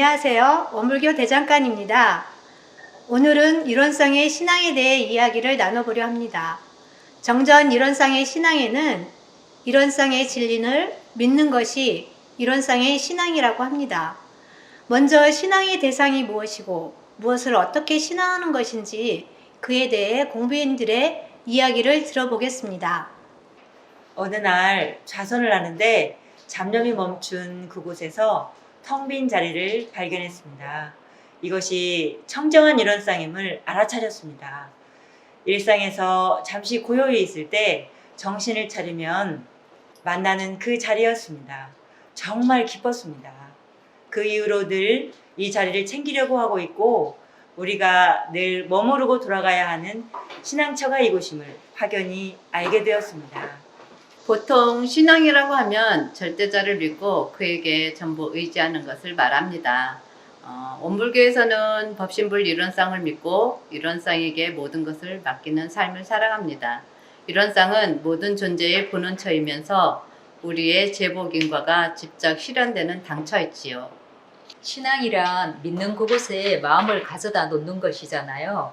안녕하세요. 원불교 대장간입니다. 오늘은 일원상의 신앙에 대해 이야기를 나눠보려 합니다. 정전 일원상의 신앙에는 일원상의 진리를 믿는 것이 일원상의 신앙이라고 합니다. 먼저 신앙의 대상이 무엇이고 무엇을 어떻게 신앙하는 것인지 그에 대해 공부인들의 이야기를 들어보겠습니다. 어느 날 좌선을 하는데 잡념이 멈춘 그곳에서 텅 빈 자리를 발견했습니다. 이것이 청정한 일원상임을 알아차렸습니다. 일상에서 잠시 고요히 있을 때 정신을 차리면 만나는 그 자리였습니다. 정말 기뻤습니다. 그 이후로 늘 이 자리를 챙기려고 하고 있고 우리가 늘 머무르고 돌아가야 하는 신앙처가 이곳임을 확연히 알게 되었습니다. 보통 신앙이라고 하면 절대자를 믿고 그에게 전부 의지하는 것을 말합니다. 원불교에서는 법신불 일원상을 믿고 일원상에게 모든 것을 맡기는 삶을 살아갑니다. 일원상은 모든 존재의 본원처이면서 우리의 제복인과가 직접 실현되는 당처이지요. 신앙이란 믿는 그곳에 마음을 가져다 놓는 것이잖아요.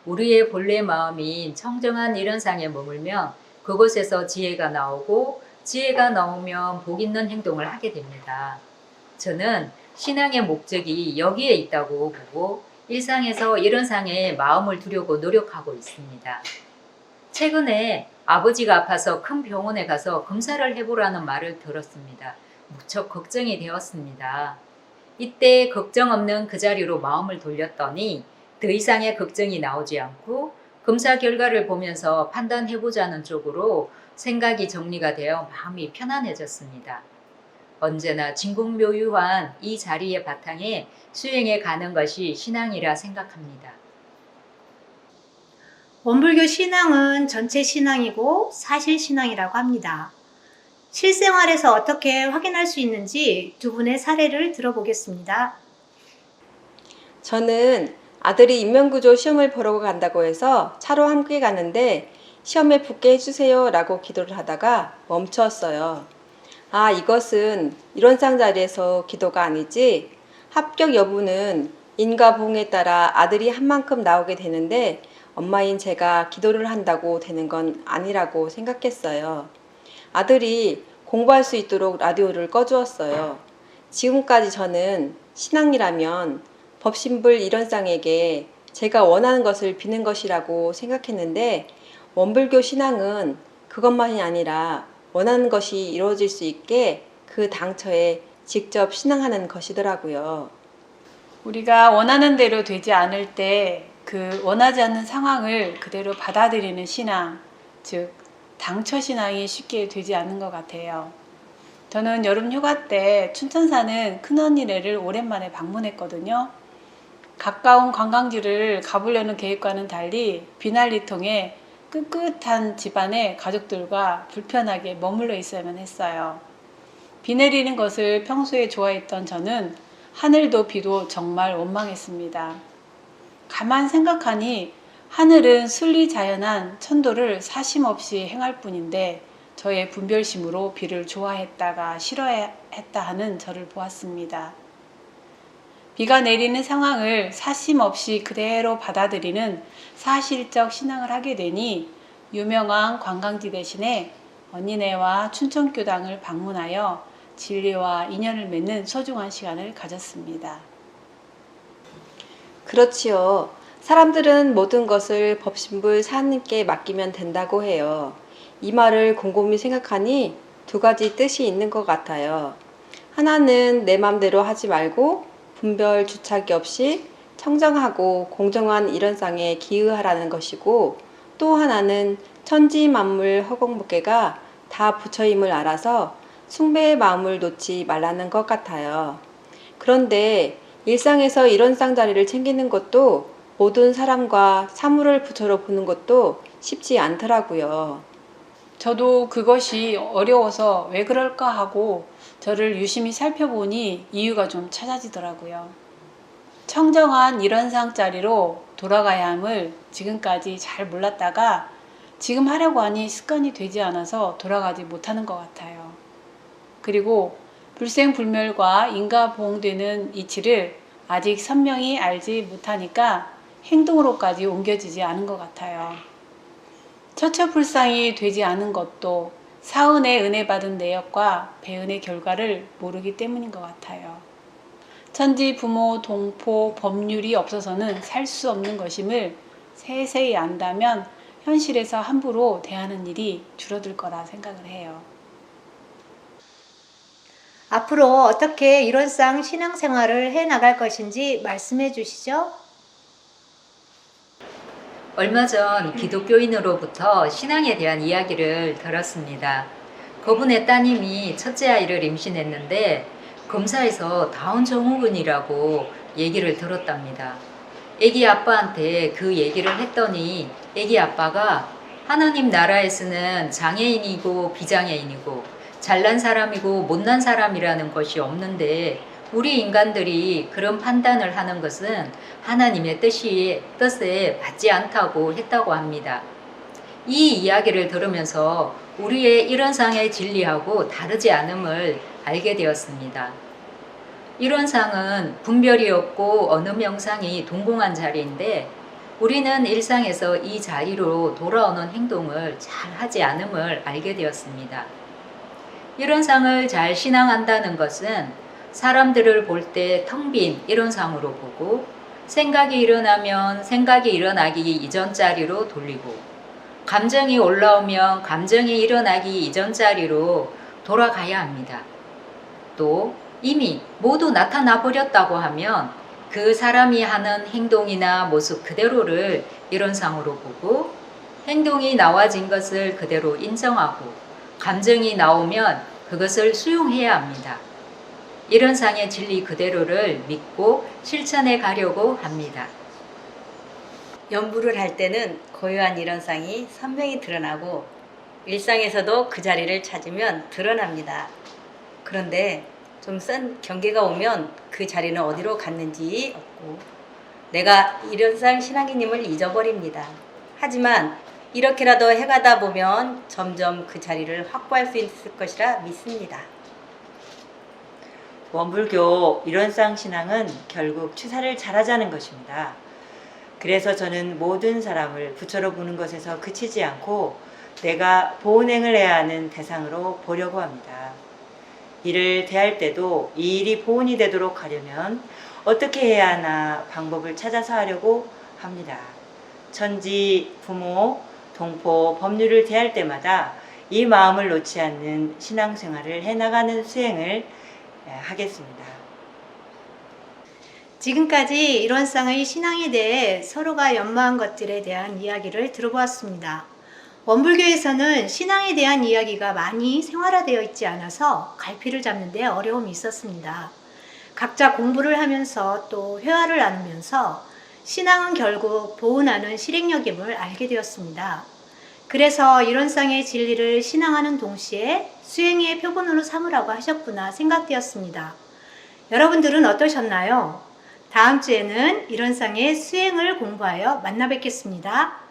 우리의 본래 마음인 청정한 일원상에 머물면 그곳에서 지혜가 나오고 지혜가 나오면 복 있는 행동을 하게 됩니다. 저는 신앙의 목적이 여기에 있다고 보고 일상에서 일원상에 마음을 두려고 노력하고 있습니다. 최근에 아버지가 아파서 큰 병원에 가서 검사를 해보라는 말을 들었습니다. 무척 걱정이 되었습니다. 이때 걱정 없는 그 자리로 마음을 돌렸더니 더 이상의 걱정이 나오지 않고 검사 결과를 보면서 판단해보자는 쪽으로 생각이 정리가 되어 마음이 편안해졌습니다. 언제나 진공묘유한 이 자리의 바탕에 수행해 가는 것이 신앙이라 생각합니다. 원불교 신앙은 전체 신앙이고 사실 신앙이라고 합니다. 실생활에서 어떻게 확인할 수 있는지 두 분의 사례를 들어보겠습니다. 저는 아들이 인명구조 시험을 보러 간다고 해서 차로 함께 가는데 시험에 붙게 해주세요 라고 기도를 하다가 멈췄어요. 아, 이것은 일원상 자리에서 기도가 아니지 합격 여부는 인과 보응에 따라 아들이 한 만큼 나오게 되는데 엄마인 제가 기도를 한다고 되는 건 아니라고 생각했어요. 아들이 공부할 수 있도록 라디오를 꺼주었어요. 지금까지 저는 신앙이라면 법신불 일원상에게 제가 원하는 것을 비는 것이라고 생각했는데 원불교 신앙은 그것만이 아니라 원하는 것이 이루어질 수 있게 그 당처에 직접 신앙하는 것이더라고요. 우리가 원하는 대로 되지 않을 때 그 원하지 않는 상황을 그대로 받아들이는 신앙, 즉 당처 신앙이 쉽게 되지 않는 것 같아요. 저는 여름 휴가 때 춘천 사는 큰언니네를 오랜만에 방문했거든요. 가까운 관광지를 가보려는 계획과는 달리 비난리통에 끗끗한 집안의 가족들과 불편하게 머물러 있어야만 했어요. 비 내리는 것을 평소에 좋아했던 저는 하늘도 비도 정말 원망했습니다. 가만 생각하니 하늘은 순리자연한 천도를 사심없이 행할 뿐인데 저의 분별심으로 비를 좋아했다가 싫어했다 하는 저를 보았습니다. 비가 내리는 상황을 사심없이 그대로 받아들이는 사실적 신앙을 하게 되니 유명한 관광지 대신에 언니네와 춘천교당을 방문하여 진리와 인연을 맺는 소중한 시간을 가졌습니다. 그렇지요. 사람들은 모든 것을 법신불 사님께 맡기면 된다고 해요. 이 말을 곰곰이 생각하니 두 가지 뜻이 있는 것 같아요. 하나는 내 맘대로 하지 말고 분별 주착이 없이 청정하고 공정한 일원상에 기의하라는 것이고 또 하나는 천지 만물 허공무게가 다 부처임을 알아서 숭배의 마음을 놓지 말라는 것 같아요. 그런데 일상에서 일원상 자리를 챙기는 것도 모든 사람과 사물을 부처로 보는 것도 쉽지 않더라고요. 저도 그것이 어려워서 왜 그럴까 하고 저를 유심히 살펴보니 이유가 좀 찾아지더라고요. 청정한 일원상 자리로 돌아가야 함을 지금까지 잘 몰랐다가 지금 하려고 하니 습관이 되지 않아서 돌아가지 못하는 것 같아요. 그리고 불생불멸과 인과보응되는 이치를 아직 선명히 알지 못하니까 행동으로까지 옮겨지지 않은 것 같아요. 처처불상이 되지 않은 것도 사은의 은혜 받은 내역과 배은의 결과를 모르기 때문인 것 같아요. 천지, 부모, 동포, 법률이 없어서는 살 수 없는 것임을 세세히 안다면 현실에서 함부로 대하는 일이 줄어들 거라 생각을 해요. 앞으로 어떻게 이론상 신앙생활을 해 나갈 것인지 말씀해 주시죠. 얼마 전 기독교인으로부터 신앙에 대한 이야기를 들었습니다. 그분의 따님이 첫째 아이를 임신했는데 검사에서 다운 증후군이라고 얘기를 들었답니다. 애기 아빠한테 그 얘기를 했더니 애기 아빠가 하나님 나라에서는 장애인이고 비장애인이고 잘난 사람이고 못난 사람이라는 것이 없는데 우리 인간들이 그런 판단을 하는 것은 하나님의 뜻에 맞지 않다고 했다고 합니다. 이 이야기를 들으면서 우리의 이론상의 진리하고 다르지 않음을 알게 되었습니다. 이론상은 분별이 없고 어느 명상이 동공한 자리인데 우리는 일상에서 이 자리로 돌아오는 행동을 잘 하지 않음을 알게 되었습니다. 이론상을 잘 신앙한다는 것은 사람들을 볼 때 텅 빈 이론상으로 보고 생각이 일어나면 생각이 일어나기 이전 자리로 돌리고 감정이 올라오면 감정이 일어나기 이전 자리로 돌아가야 합니다. 또 이미 모두 나타나 버렸다고 하면 그 사람이 하는 행동이나 모습 그대로를 이론상으로 보고 행동이 나와진 것을 그대로 인정하고 감정이 나오면 그것을 수용해야 합니다. 이론상의 진리 그대로를 믿고 실천해 가려고 합니다. 연부를 할 때는 고유한 이론상이 선명히 드러나고 일상에서도 그 자리를 찾으면 드러납니다. 그런데 좀 센 경계가 오면 그 자리는 어디로 갔는지 없고 내가 이론상 신앙인임을 잊어버립니다. 하지만 이렇게라도 해가다 보면 점점 그 자리를 확보할 수 있을 것이라 믿습니다. 원불교 이론상 신앙은 결국 추사를 잘하자는 것입니다. 그래서 저는 모든 사람을 부처로 보는 것에서 그치지 않고 내가 보은행을 해야 하는 대상으로 보려고 합니다. 이를 대할 때도 이 일이 보은이 되도록 하려면 어떻게 해야 하나 방법을 찾아서 하려고 합니다. 천지, 부모, 동포, 법률을 대할 때마다 이 마음을 놓지 않는 신앙생활을 해나가는 수행을 하겠습니다. 지금까지 이론상의 신앙에 대해 서로가 연마한 것들에 대한 이야기를 들어보았습니다. 원불교에서는 신앙에 대한 이야기가 많이 생활화되어 있지 않아서 갈피를 잡는 데 어려움이 있었습니다. 각자 공부를 하면서 또 회화를 나누면서 신앙은 결국 보은하는 실행력임을 알게 되었습니다. 그래서 이론상의 진리를 신앙하는 동시에 수행의 표본으로 삼으라고 하셨구나 생각되었습니다. 여러분들은 어떠셨나요? 다음 주에는 이론상의 수행을 공부하여 만나 뵙겠습니다.